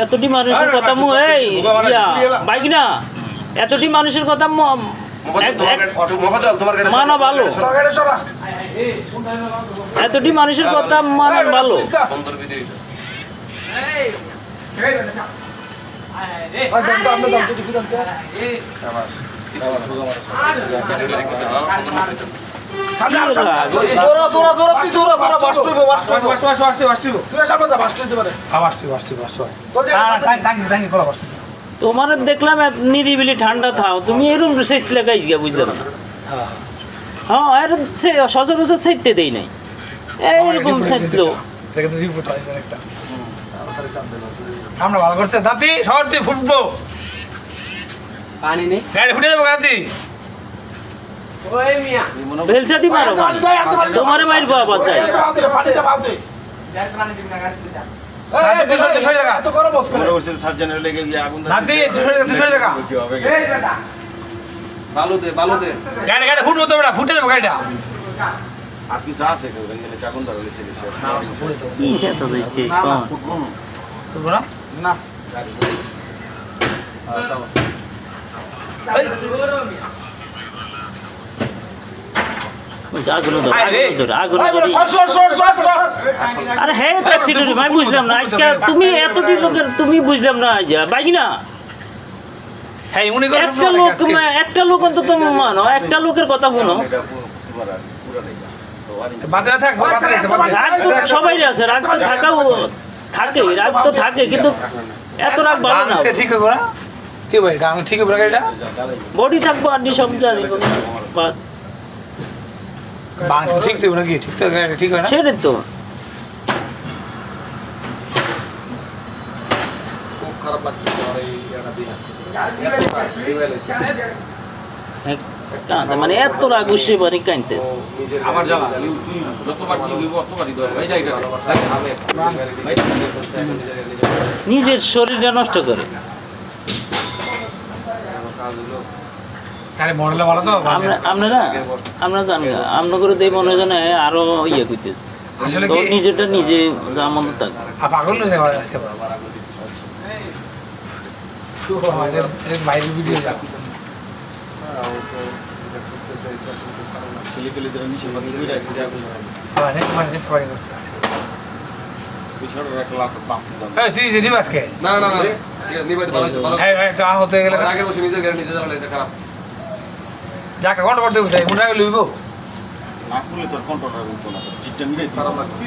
এতটি মানুষের কথা এই বাইক না এতটি মানুষের কথা মানা ভালো, এতটি মানুষের কথা মানা ভালো। তোমার দেখলাম নিরিবিলি ঠান্ডা থাও, তুমি এরকম সেট লাগাইছ গা, বুঝলাম না। হ্যাঁ এরকম সচরাচর সেটতে দেই নাই, এইরকম সেটলো। আমরা ভালো করছে দাঁতি শহর তুই ফুটবো পানি নেই, গাড়ি ফুটে যাবো গাড়ি। বেলসাদি মারো, তোমারে মারবো আবার চাই। ফুটে যাবো গাড়িটা। আরে হ্যাঁ ভাই বুঝলাম না আজকে তুমি এতটি লোকের তুমি বুঝলাম না বাইক না একটা লোক অন্তত মানো, একটা লোকের কথা শুনো। রাগ তো সবাই আছে, রাগ তো থাকে, রাগ তো থাকে, কিন্তু এত রাগ ভালো না। ঠিক হবে না কি ভাই, আমি ঠিক হবে গাড়িটা বডি থাকবো আর সব জানি বাংলা ঠিক তো নাকি, ঠিক তো ঠিক হয় না সেটাই তো। খুব খারাপ লাগছে মানে এত রাগ উঠছে মানে কাঁদতেছে আমার জানা যতবার অতবারই নিজের শরীরটা নষ্ট করে। আমরা জানি না, আমরা করে দেই মনে জানে আরো ইয়ে করতেছে, নিজেরটা নিজে যা মন থাকে। যাকে কন্ট্রোল করতে বুঝাই মনে রাখলে লইব না করলে তোর কন্ট্রোল রাখবো না, জিতটা মিলে খারাপ লাগবে।